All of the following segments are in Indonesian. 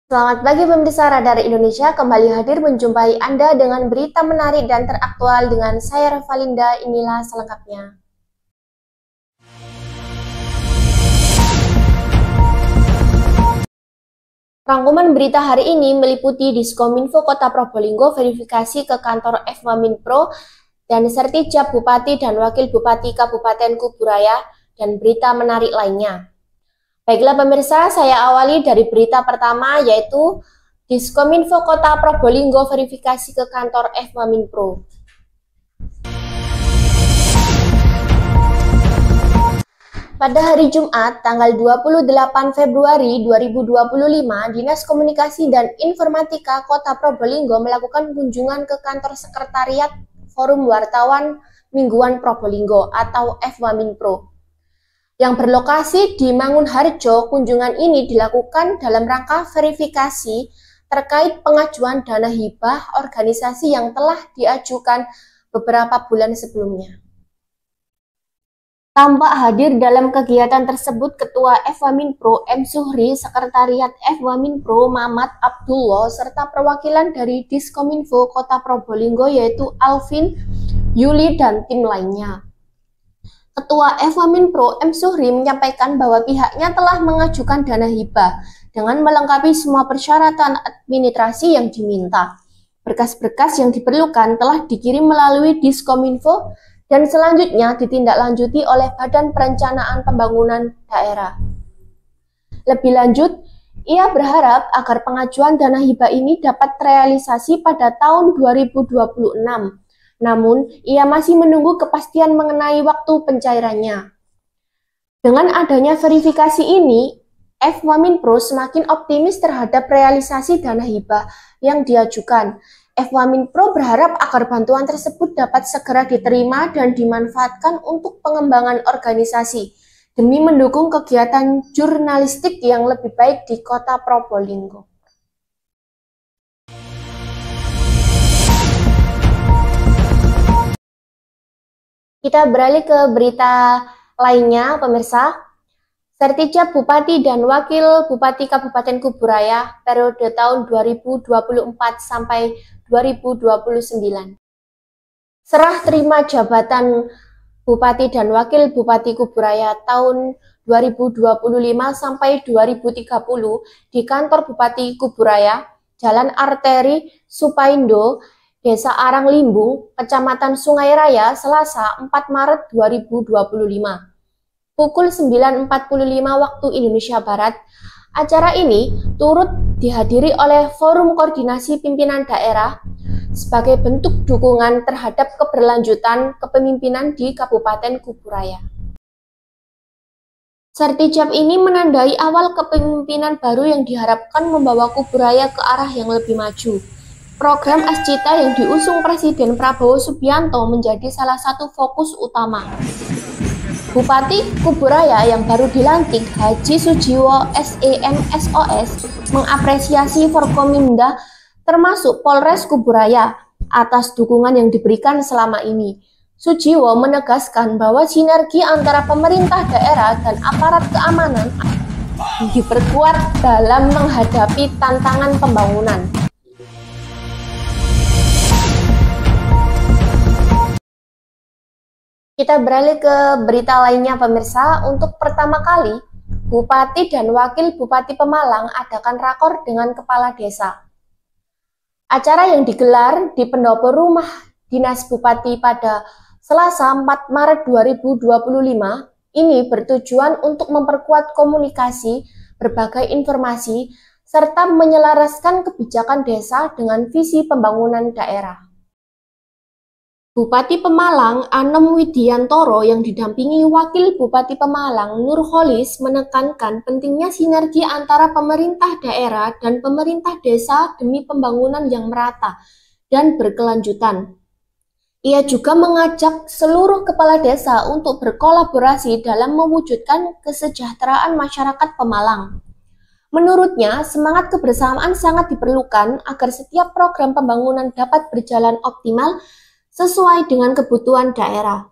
Selamat pagi pemirsa Radar Indonesia, kembali hadir menjumpai Anda dengan berita menarik dan teraktual dengan saya Revalinda, inilah selengkapnya. Rangkuman berita hari ini meliputi Diskominfo Kota Probolinggo verifikasi ke kantor FMaminPro dan Sertijab Bupati dan Wakil Bupati Kabupaten Kuburaya dan berita menarik lainnya. Baiklah pemirsa, saya awali dari berita pertama yaitu Diskominfo Kota Probolinggo verifikasi ke kantor FMaminPro. Pada hari Jumat, tanggal 28 Februari 2025, Dinas Komunikasi dan Informatika Kota Probolinggo melakukan kunjungan ke kantor Sekretariat Forum Wartawan Mingguan Probolinggo atau FMaminPro yang berlokasi di Mangunharjo. Kunjungan ini dilakukan dalam rangka verifikasi terkait pengajuan dana hibah organisasi yang telah diajukan beberapa bulan sebelumnya. Tampak hadir dalam kegiatan tersebut Ketua FMaminPro M. Suhri, Sekretariat FMaminPro Mamat Abdullah, serta perwakilan dari Diskominfo Kota Probolinggo yaitu Alvin, Yuli, dan tim lainnya. Ketua FMaminPro M. Suhri menyampaikan bahwa pihaknya telah mengajukan dana hibah dengan melengkapi semua persyaratan administrasi yang diminta. Berkas-berkas yang diperlukan telah dikirim melalui Diskominfo dan selanjutnya ditindaklanjuti oleh Badan Perencanaan Pembangunan Daerah. Lebih lanjut, ia berharap agar pengajuan dana hibah ini dapat terrealisasi pada tahun 2026. Namun, ia masih menunggu kepastian mengenai waktu pencairannya. Dengan adanya verifikasi ini, FMaminPro semakin optimis terhadap realisasi dana hibah yang diajukan. FMaminPro berharap agar bantuan tersebut dapat segera diterima dan dimanfaatkan untuk pengembangan organisasi demi mendukung kegiatan jurnalistik yang lebih baik di Kota Probolinggo. Kita beralih ke berita lainnya, pemirsa. Sertijab Bupati dan Wakil Bupati Kabupaten Kuburaya periode tahun 2024 sampai 2029. Serah terima jabatan Bupati dan Wakil Bupati Kuburaya tahun 2025 sampai 2030 di kantor Bupati Kuburaya, Jalan Arteri Supaindo, Desa Arang Limbung, Kecamatan Sungai Raya, Selasa 4 Maret 2025. Pukul 9.45 waktu Indonesia Barat. Acara ini turut dihadiri oleh Forum Koordinasi Pimpinan Daerah sebagai bentuk dukungan terhadap keberlanjutan kepemimpinan di Kabupaten Kuburaya. Sertijab ini menandai awal kepemimpinan baru yang diharapkan membawa Kuburaya ke arah yang lebih maju. Program Ascita yang diusung Presiden Prabowo Subianto menjadi salah satu fokus utama. Bupati Kuburaya yang baru dilantik, Haji Sujiwo SEMSOS, mengapresiasi Forkominda termasuk Polres Kuburaya atas dukungan yang diberikan selama ini. Sujiwo menegaskan bahwa sinergi antara pemerintah daerah dan aparat keamanan diperkuat dalam menghadapi tantangan pembangunan. Kita beralih ke berita lainnya pemirsa. Untuk pertama kali, Bupati dan Wakil Bupati Pemalang adakan rakor dengan Kepala Desa. Acara yang digelar di pendopo rumah Dinas Bupati pada Selasa 4 Maret 2025 ini bertujuan untuk memperkuat komunikasi, berbagai informasi, serta menyelaraskan kebijakan desa dengan visi pembangunan daerah. Bupati Pemalang Anom Widiantoro yang didampingi Wakil Bupati Pemalang Nurholis menekankan pentingnya sinergi antara pemerintah daerah dan pemerintah desa demi pembangunan yang merata dan berkelanjutan. Ia juga mengajak seluruh kepala desa untuk berkolaborasi dalam mewujudkan kesejahteraan masyarakat Pemalang. Menurutnya, semangat kebersamaan sangat diperlukan agar setiap program pembangunan dapat berjalan optimal sesuai dengan kebutuhan daerah.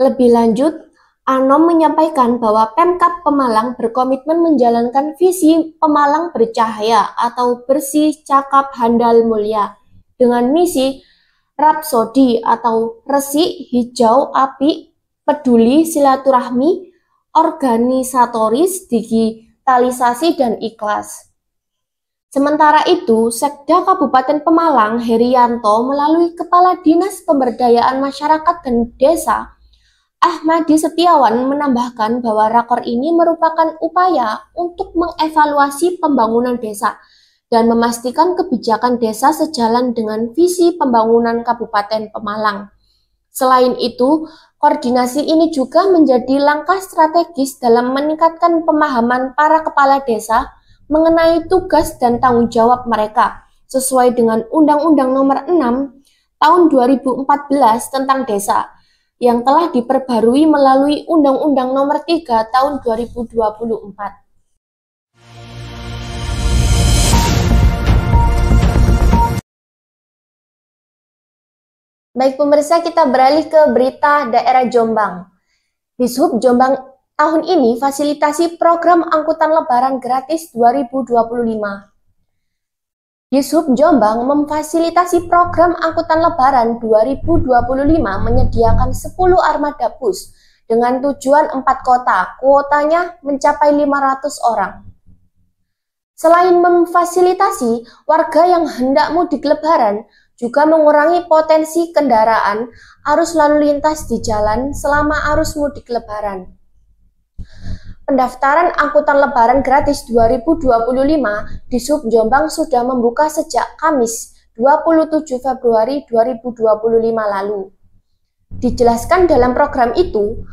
Lebih lanjut, Anom menyampaikan bahwa Pemkab Pemalang berkomitmen menjalankan visi Pemalang Bercahaya atau Bersih Cakap Handal Mulia dengan misi Rapsodi atau Resik Hijau Api Peduli Silaturahmi Organisatoris Digitalisasi dan Ikhlas. Sementara itu, Sekda Kabupaten Pemalang Herianto melalui Kepala Dinas Pemberdayaan Masyarakat dan Desa Ahmadi Setiawan menambahkan bahwa rakor ini merupakan upaya untuk mengevaluasi pembangunan desa dan memastikan kebijakan desa sejalan dengan visi pembangunan Kabupaten Pemalang. Selain itu, koordinasi ini juga menjadi langkah strategis dalam meningkatkan pemahaman para kepala desa mengenai tugas dan tanggung jawab mereka sesuai dengan Undang-Undang Nomor 6 Tahun 2014 tentang Desa yang telah diperbarui melalui Undang-Undang Nomor 3 Tahun 2024. Baik pemirsa, kita beralih ke berita daerah Jombang. Dishub Jombang tahun ini fasilitasi program angkutan lebaran gratis 2025. Dishub Jombang memfasilitasi program angkutan lebaran 2025 menyediakan 10 armada bus dengan tujuan 4 kota, kuotanya mencapai 500 orang. Selain memfasilitasi, warga yang hendak mudik lebaran juga mengurangi potensi kendaraan arus lalu lintas di jalan selama arus mudik lebaran. Pendaftaran angkutan lebaran gratis 2025 di Sub Jombang sudah membuka sejak Kamis 27 Februari 2025 lalu. Dijelaskan dalam program itu,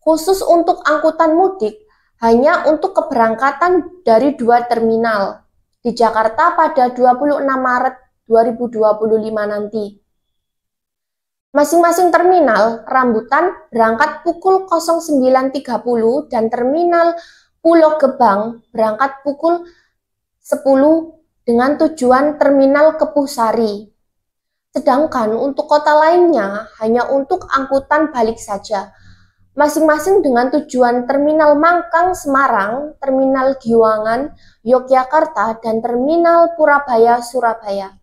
khusus untuk angkutan mudik hanya untuk keberangkatan dari 2 terminal di Jakarta pada 26 Maret 2025 nanti. Masing-masing terminal Rambutan berangkat pukul 09.30 dan terminal Pulau Gebang berangkat pukul 10 dengan tujuan terminal Kepusari. Sedangkan untuk kota lainnya hanya untuk angkutan balik saja. Masing-masing dengan tujuan terminal Mangkang Semarang, terminal Giwangan Yogyakarta, dan terminal Purabaya Surabaya.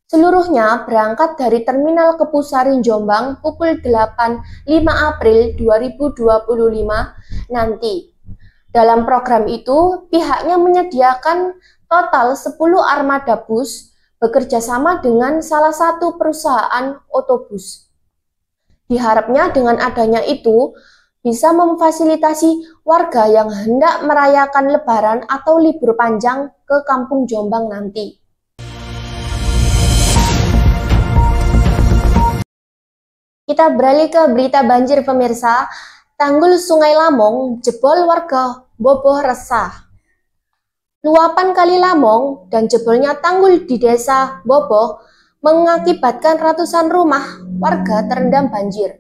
Seluruhnya berangkat dari Terminal Kepusari Jombang pukul 5 April 2025 nanti. Dalam program itu, pihaknya menyediakan total 10 armada bus bekerjasama dengan salah satu perusahaan otobus. Diharapnya dengan adanya itu, bisa memfasilitasi warga yang hendak merayakan Lebaran atau libur panjang ke Kampung Jombang nanti. Kita beralih ke berita banjir pemirsa. Tanggul Sungai Lamong jebol, warga boboh resah. Luapan Kali Lamong dan jebolnya tanggul di desa Boboh mengakibatkan ratusan rumah warga terendam banjir.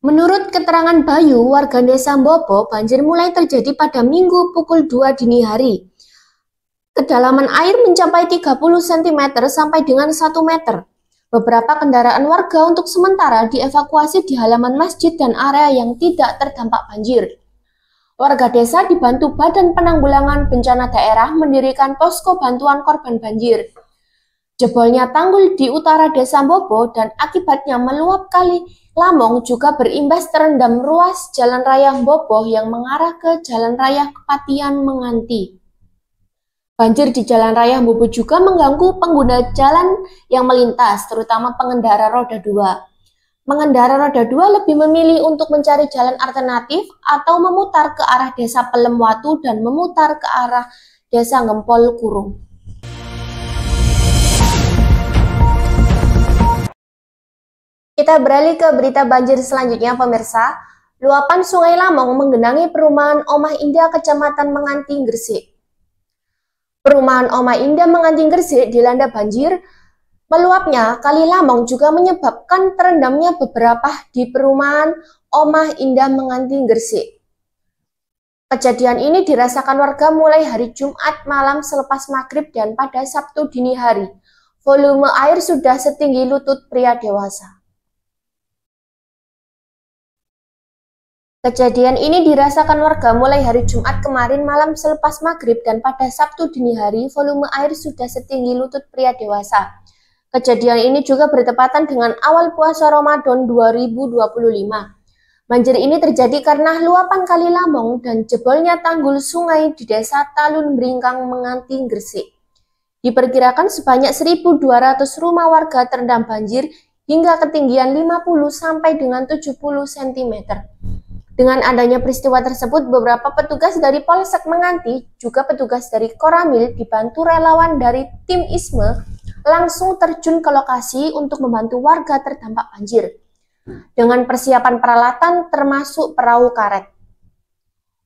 Menurut keterangan Bayu, warga desa Boboh, banjir mulai terjadi pada Minggu pukul 2 dini hari. Kedalaman air mencapai 30 cm sampai dengan 1 meter. Beberapa kendaraan warga untuk sementara dievakuasi di halaman masjid dan area yang tidak terdampak banjir. Warga desa dibantu Badan Penanggulangan Bencana Daerah mendirikan posko bantuan korban banjir. Jebolnya tanggul di utara desa Boboh dan akibatnya meluap Kali Lamong juga berimbas terendam ruas Jalan Raya Boboh yang mengarah ke Jalan Raya Kepatian Menganti. Banjir di Jalan Raya Boboh juga mengganggu pengguna jalan yang melintas, terutama pengendara roda 2. Pengendara roda 2 lebih memilih untuk mencari jalan alternatif atau memutar ke arah desa Pelemwatu dan memutar ke arah desa Ngempol Kurung. Kita beralih ke berita banjir selanjutnya pemirsa. Luapan Sungai Lamong menggenangi perumahan Omah Indah Kecamatan Menganti, Gresik. Perumahan Omah Indah Menganti Gresik dilanda banjir. Meluapnya Kali Lamong juga menyebabkan terendamnya beberapa di perumahan Omah Indah Menganti Gresik. Kejadian ini dirasakan warga mulai hari Jumat malam selepas maghrib dan pada Sabtu dini hari. Volume air sudah setinggi lutut pria dewasa. Kejadian ini dirasakan warga mulai hari Jumat kemarin malam selepas maghrib dan pada Sabtu dini hari volume air sudah setinggi lutut pria dewasa. Kejadian ini juga bertepatan dengan awal puasa Ramadan 2025. Banjir ini terjadi karena luapan Kali Lamong dan jebolnya tanggul sungai di desa Talun Bringkang Menganti, Gresik. Diperkirakan sebanyak 1.200 rumah warga terendam banjir hingga ketinggian 50 sampai dengan 70 cm. Dengan adanya peristiwa tersebut, beberapa petugas dari Polsek Menganti, juga petugas dari Koramil dibantu relawan dari tim ISME langsung terjun ke lokasi untuk membantu warga terdampak banjir. Dengan persiapan peralatan termasuk perahu karet.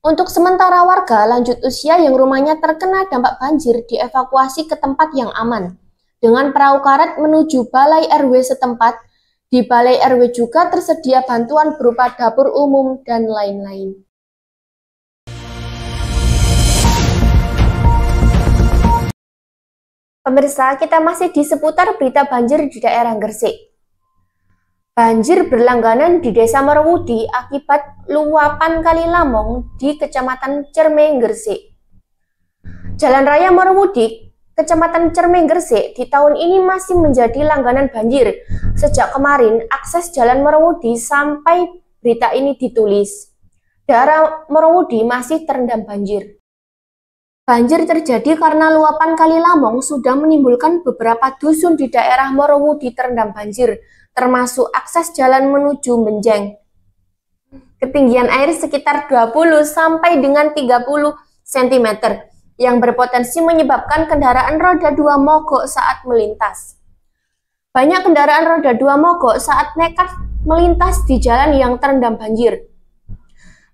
Untuk sementara warga lanjut usia yang rumahnya terkena dampak banjir dievakuasi ke tempat yang aman. Dengan perahu karet menuju balai RW setempat. Di Balai RW juga tersedia bantuan berupa dapur umum dan lain-lain. Pemirsa, kita masih di seputar berita banjir di daerah Gresik. Banjir berlangganan di Desa Merowudi akibat luapan Kali Lamong di Kecamatan Cerme, Gresik. Jalan Raya Merowudi, Kecamatan Cerme, Gresik di tahun ini masih menjadi langganan banjir. Sejak kemarin, akses Jalan Merowudi sampai berita ini ditulis. Daerah Merowudi masih terendam banjir. Banjir terjadi karena luapan Kali Lamong sudah menimbulkan beberapa dusun di daerah Merowudi terendam banjir, termasuk akses jalan menuju Menjeng. Ketinggian air sekitar 20 sampai dengan 30 cm. Yang berpotensi menyebabkan kendaraan roda 2 mogok saat melintas. Banyak kendaraan roda 2 mogok saat nekat melintas di jalan yang terendam banjir,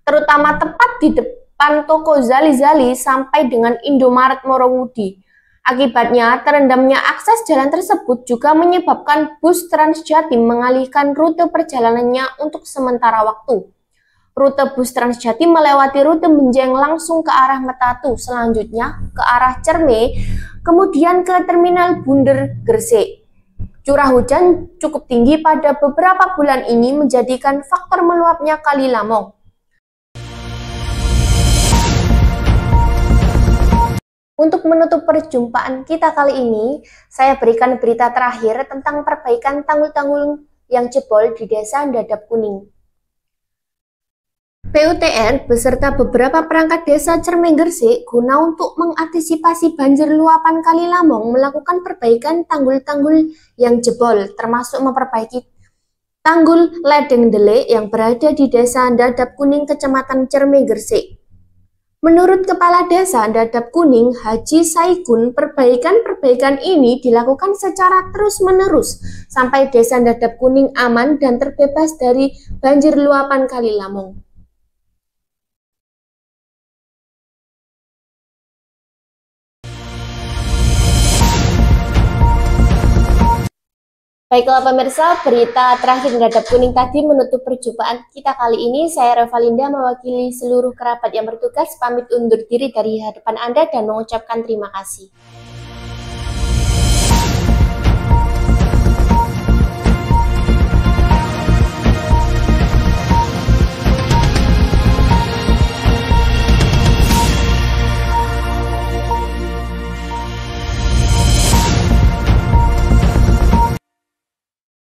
terutama tepat di depan toko Zali-Zali sampai dengan Indomaret Merowudi. Akibatnya, terendamnya akses jalan tersebut juga menyebabkan bus Transjatim mengalihkan rute perjalanannya untuk sementara waktu. Rute bus Transjatim melewati rute Menjeng langsung ke arah Metatu, selanjutnya ke arah Cerme, kemudian ke Terminal Bunder, Gresik. Curah hujan cukup tinggi pada beberapa bulan ini menjadikan faktor meluapnya Kali Lamong. Untuk menutup perjumpaan kita kali ini, saya berikan berita terakhir tentang perbaikan tanggul-tanggul yang jebol di Desa Dadap Kuning. PUTR beserta beberapa perangkat desa Cerme, Gresik guna untuk mengantisipasi banjir luapan Kali Lamong melakukan perbaikan tanggul-tanggul yang jebol, termasuk memperbaiki tanggul Ledeng Dele yang berada di Desa Dadap Kuning, Kecamatan Cerme, Gresik. Menurut Kepala Desa Dadap Kuning, Haji Saikun, perbaikan-perbaikan ini dilakukan secara terus-menerus sampai Desa Dadap Kuning aman dan terbebas dari banjir luapan Kali Lamong. Baiklah pemirsa, berita terakhir Dadap Kuning tadi menutup perjumpaan kita kali ini. Saya Revalinda mewakili seluruh kerabat yang bertugas pamit undur diri dari hadapan Anda dan mengucapkan terima kasih.